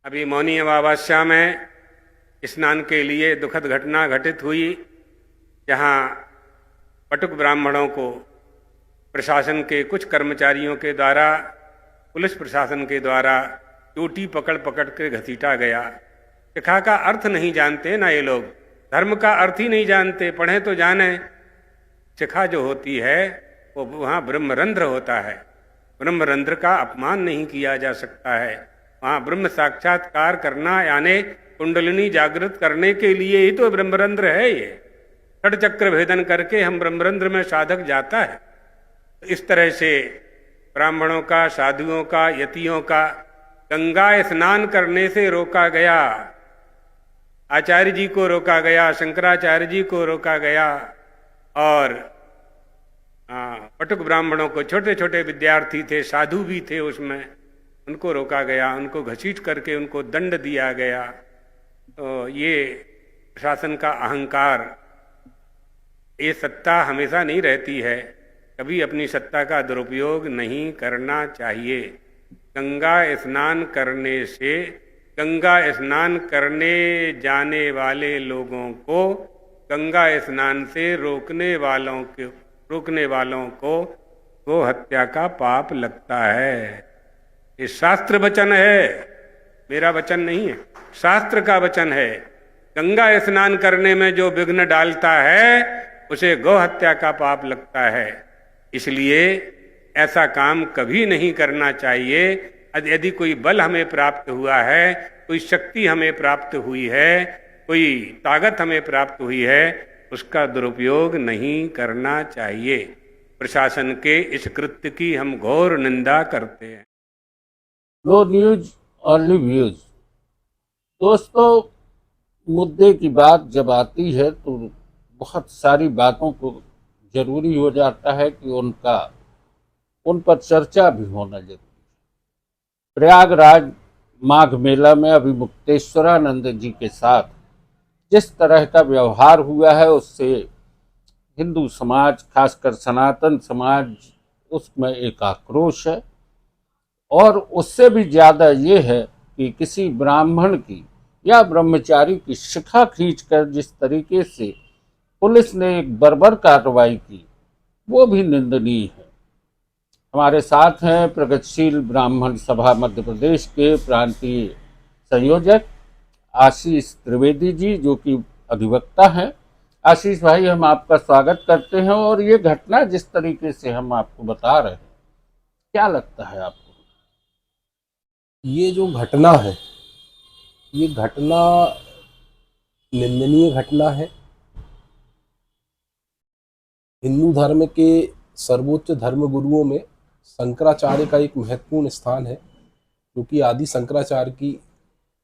अभी मौनी अमावस्या में स्नान के लिए दुखद घटना घटित हुई, जहां पटुक ब्राह्मणों को प्रशासन के कुछ कर्मचारियों के द्वारा, पुलिस प्रशासन के द्वारा चोटी पकड़ पकड़ के घसीटा गया। शिखा का अर्थ नहीं जानते ना ये लोग, धर्म का अर्थ ही नहीं जानते। पढ़े तो जाने, शिखा जो होती है वो वहाँ ब्रह्मरंध्र होता है। ब्रह्मरंध्र का अपमान नहीं किया जा सकता है। वहाँ ब्रह्म साक्षात्कार करना यानी कुंडलिनी जागृत करने के लिए ही तो ब्रह्मरंध्र है। ये षड चक्र भेदन करके हम ब्रह्मरंध्र में साधक जाता है। इस तरह से ब्राह्मणों का, साधुओं का, यतियों का गंगा स्नान करने से रोका गया। आचार्य जी को रोका गया, शंकराचार्य जी को रोका गया, और पटुक ब्राह्मणों को, छोटे छोटे विद्यार्थी थे, साधु भी थे उसमें, उनको रोका गया, उनको घसीट करके उनको दंड दिया गया। तो ये शासन का अहंकार, ये सत्ता हमेशा नहीं रहती है, कभी अपनी सत्ता का दुरुपयोग नहीं करना चाहिए। गंगा स्नान करने से, गंगा स्नान करने जाने वाले लोगों को, गंगा स्नान से रोकने वालों को गो हत्या का पाप लगता है। ये शास्त्र वचन है, मेरा वचन नहीं है, शास्त्र का वचन है। गंगा स्नान करने में जो विघ्न डालता है उसे गौ हत्या का पाप लगता है। इसलिए ऐसा काम कभी नहीं करना चाहिए। यदि कोई बल हमें प्राप्त हुआ है, कोई शक्ति हमें प्राप्त हुई है, कोई ताकत हमें प्राप्त हुई है, उसका दुरुपयोग नहीं करना चाहिए। प्रशासन के इस कृत्य की हम घोर निंदा करते हैं। No news only views. दोस्तों, मुद्दे की बात जब आती है तो बहुत सारी बातों को जरूरी हो जाता है कि उन पर चर्चा भी होना जरूरी है। प्रयागराज माघ मेला में अभी मुक्तेश्वरानंद जी के साथ जिस तरह का व्यवहार हुआ है, उससे हिंदू समाज, खासकर सनातन समाज, उसमें एक आक्रोश है। और उससे भी ज़्यादा ये है कि किसी ब्राह्मण की या ब्रह्मचारी की शिखा खींचकर जिस तरीके से पुलिस ने एक बर्बर कार्रवाई की, वो भी निंदनीय है। हमारे साथ हैं प्रगतिशील ब्राह्मण सभा मध्य प्रदेश के प्रांतीय संयोजक आशीष त्रिवेदी जी, जो कि अधिवक्ता हैं। आशीष भाई, हम आपका स्वागत करते हैं। और ये घटना जिस तरीके से हम आपको बता रहे हैं, क्या लगता है आपको? ये जो घटना है, ये घटना निंदनीय घटना है। हिंदू धर्म के सर्वोच्च धर्म गुरुओं में शंकराचार्य का एक महत्वपूर्ण स्थान है, क्योंकि आदि शंकराचार्य की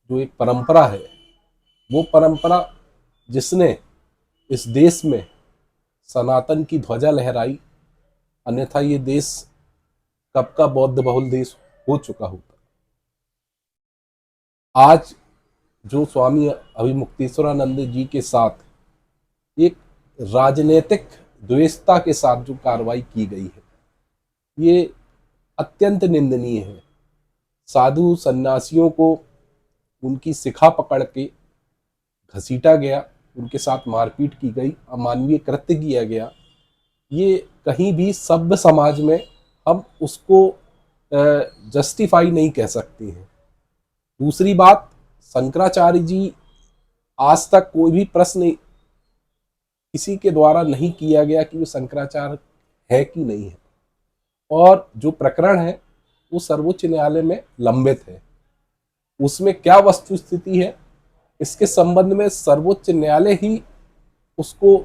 जो एक परंपरा है, वो परंपरा जिसने इस देश में सनातन की ध्वजा लहराई, अन्यथा ये देश कब का बौद्ध बहुल देश हो चुका होता। आज जो स्वामी अभिमुक्तेश्वरानंद जी के साथ एक राजनीतिक द्वेषता के साथ जो कार्रवाई की गई है, ये अत्यंत निंदनीय है। साधु सन्यासियों को उनकी शिखा पकड़ के घसीटा गया, उनके साथ मारपीट की गई, अमानवीय कृत्य किया गया। ये कहीं भी सभ्य समाज में हम उसको जस्टिफाई नहीं कह सकते हैं। दूसरी बात, शंकराचार्य जी आज तक कोई भी प्रश्न किसी के द्वारा नहीं किया गया कि वो शंकराचार्य है कि नहीं है, और जो प्रकरण है वो सर्वोच्च न्यायालय में लंबित है। उसमें क्या वस्तु स्थिति है, इसके संबंध में सर्वोच्च न्यायालय ही उसको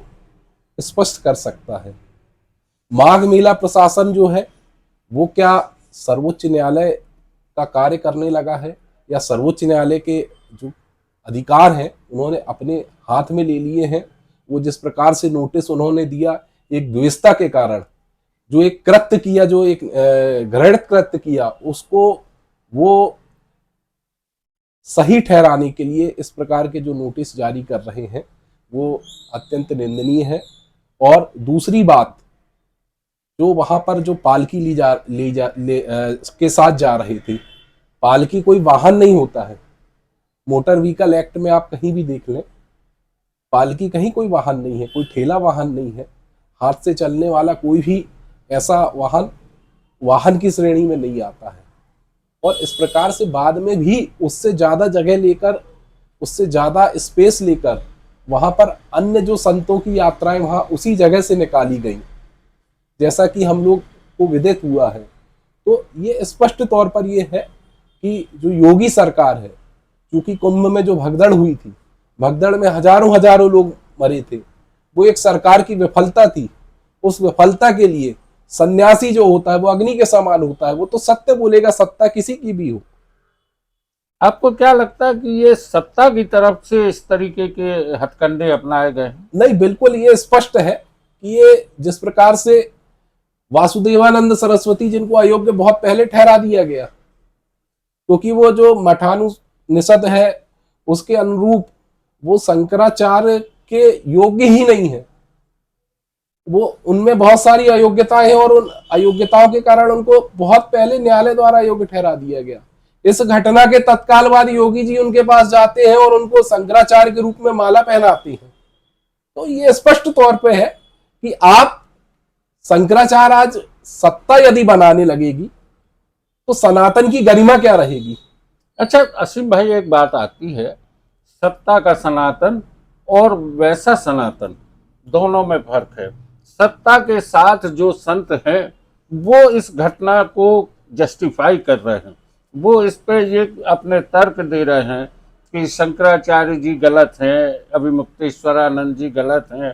स्पष्ट कर सकता है। माघ मेला प्रशासन जो है, वो क्या सर्वोच्च न्यायालय का कार्य करने लगा है, या सर्वोच्च न्यायालय के जो अधिकार हैं उन्होंने अपने हाथ में ले लिए हैं? वो जिस प्रकार से नोटिस उन्होंने दिया, एक द्वेषता के कारण जो एक कृत्य किया, जो एक घृणित कृत्य किया, उसको वो सही ठहराने के लिए इस प्रकार के जो नोटिस जारी कर रहे हैं, वो अत्यंत निंदनीय है। और दूसरी बात, जो वहां पर जो पालकी के साथ जा रहे थे, पालकी कोई वाहन नहीं होता है, मोटर व्हीकल एक्ट में आप कहीं भी देख लें, पालकी कहीं कोई वाहन नहीं है, कोई ठेला वाहन नहीं है, हाथ से चलने वाला कोई भी ऐसा वाहन की श्रेणी में नहीं आता है। और इस प्रकार से बाद में भी उससे ज़्यादा जगह लेकर, उससे ज़्यादा स्पेस लेकर वहाँ पर अन्य जो संतों की यात्राएं वहाँ उसी जगह से निकाली गई, जैसा कि हम लोग को विदित हुआ है। तो ये स्पष्ट तौर पर ये है कि जो योगी सरकार है, क्योंकि कुंभ में जो भगदड़ हुई थी, भगदड़ में हजारों लोग मरे थे, वो एक सरकार की विफलता थी। उस विफलता के लिए सन्यासी जो होता है वो अग्नि के समान होता है, वो तो सत्य बोलेगा, सत्ता किसी की भी हो। आपको क्या लगता है कि ये सत्ता की तरफ से इस तरीके के हथकंडे अपनाए गए हैं? नहीं, बिल्कुल ये स्पष्ट है कि ये जिस प्रकार से वासुदेवानंद सरस्वती, जिनको अयोग्य बहुत पहले ठहरा दिया गया, क्योंकि वो जो मठानुनिषद है उसके अनुरूप वो शंकराचार्य के योग्य ही नहीं है, वो उनमें बहुत सारी अयोग्यताएं हैं और उन अयोग्यताओं के कारण उनको बहुत पहले न्यायालय द्वारा अयोग्य ठहरा दिया गया। इस घटना के तत्काल बाद योगी जी उनके पास जाते हैं और उनको शंकराचार्य के रूप में माला पहनाते हैं। तो ये स्पष्ट तौर पे है कि आप शंकराचार्य आज सत्ता यदि बनाने लगेगी तो सनातन की गरिमा क्या रहेगी। अच्छा असीम भाई, एक बात आती है, सत्ता का सनातन और वैसा सनातन दोनों में फर्क है। सत्ता के साथ जो संत हैं वो इस घटना को जस्टिफाई कर रहे हैं, वो इस पे ये अपने तर्क दे रहे हैं कि शंकराचार्य जी गलत हैं, अभी मुक्तेश्वरानंद जी गलत हैं।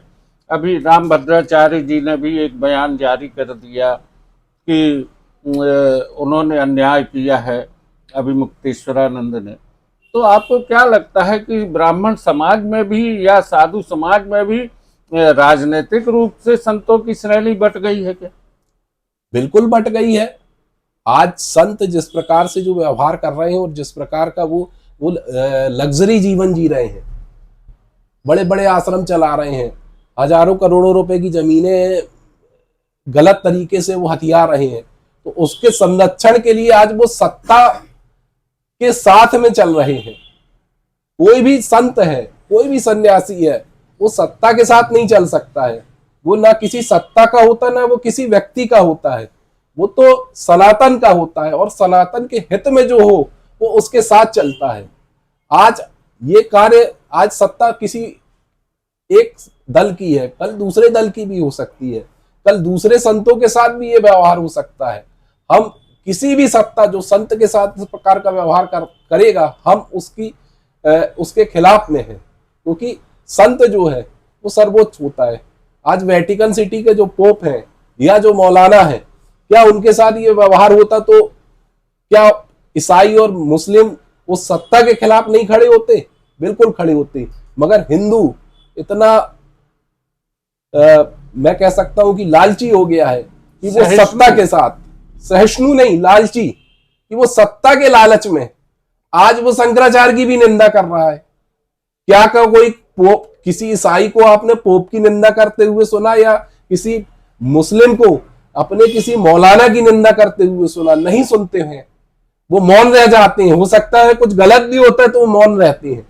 अभी रामभद्राचार्य जी ने भी एक बयान जारी कर दिया कि उन्होंने अन्याय किया है अभी मुक्तेश्वरानंद ने। तो आपको क्या लगता है कि ब्राह्मण समाज में भी या साधु समाज में भी राजनीतिक रूप से संतों की श्रेणी बट गई है क्या? बिल्कुल बट गई है। आज संत जिस प्रकार से जो व्यवहार कर रहे हैं और जिस प्रकार का वो लग्जरी जीवन जी रहे हैं, बड़े बड़े आश्रम चला रहे हैं, हजारों करोड़ों रुपए की जमीनें गलत तरीके से वो हथिया रहे हैं, तो उसके संरक्षण के लिए आज वो सत्ता के साथ में चल रहे हैं। कोई भी संत है, कोई भी सन्यासी है, वो सत्ता के साथ नहीं चल सकता है। वो ना किसी सत्ता का होता, ना वो किसी व्यक्ति का होता है, वो तो सनातन का होता है और सनातन के हित में जो हो वो उसके साथ चलता है। आज ये कार्य, आज सत्ता किसी एक दल की है, कल दूसरे दल की भी हो सकती है, कल दूसरे संतों के साथ भी ये व्यवहार हो सकता है। हम किसी भी सत्ता जो संत के साथ इस प्रकार का व्यवहार करेगा, हम उसके खिलाफ में है, क्योंकि संत जो है वो सर्वोच्च होता है। आज वेटिकन सिटी के जो पोप हैं या जो मौलाना है, क्या उनके साथ ये व्यवहार होता तो क्या ईसाई और मुस्लिम उस सत्ता के खिलाफ नहीं खड़े होते? बिल्कुल खड़े होते। मगर हिंदू इतना मैं कह सकता हूं कि लालची हो गया है कि वो सत्ता के साथ, सहिष्णु नहीं, लालची, कि वो सत्ता के लालच में आज वो शंकराचार्य की भी निंदा कर रहा है। क्या का कोई पोप, किसी ईसाई को आपने पोप की निंदा करते हुए सुना, या किसी मुस्लिम को अपने किसी मौलाना की निंदा करते हुए सुना? नहीं सुनते हैं, वो मौन रह जाते हैं। हो सकता है कुछ गलत भी होता है तो वो मौन रहते हैं,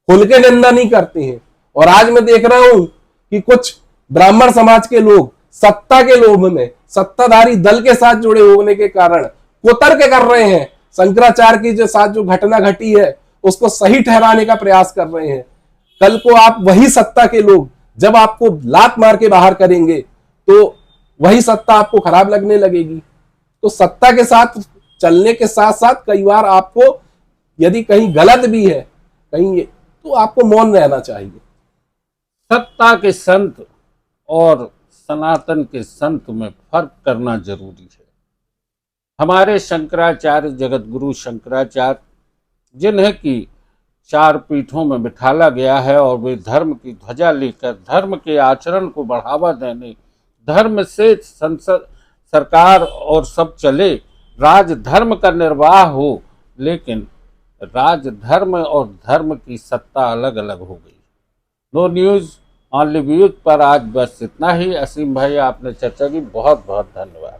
खुल के निंदा नहीं करते हैं। और आज मैं देख रहा हूं कि कुछ ब्राह्मण समाज के लोग सत्ता के लोभ में, सत्ताधारी दल के साथ जुड़े होने के कारण कुतर्क कर रहे हैं, शंकराचार्य की जो साथ जो घटना घटी है उसको सही ठहराने का प्रयास कर रहे हैं। कल को आप वही सत्ता के लोग जब आपको लात मार के बाहर करेंगे तो वही सत्ता आपको खराब लगने लगेगी। तो सत्ता के साथ चलने के साथ साथ कई बार आपको यदि कहीं गलत भी है कहीं, तो आपको मौन रहना चाहिए। सत्ता के संत और सनातन के संत में फर्क करना जरूरी है। हमारे शंकराचार्य, जगत गुरु शंकराचार्य, जिन्हें की 4 पीठों में बिठाला गया है और वे धर्म की ध्वजा लेकर धर्म के आचरण को बढ़ावा देने, धर्म से संसद, सरकार और सब चले, राज धर्म का निर्वाह हो, लेकिन राज धर्म और धर्म की सत्ता अलग अलग हो गई। नो न्यूज़ ऑनली व्यूज पर आज बस इतना ही। असीम भाई, आपने चर्चा की, बहुत बहुत धन्यवाद।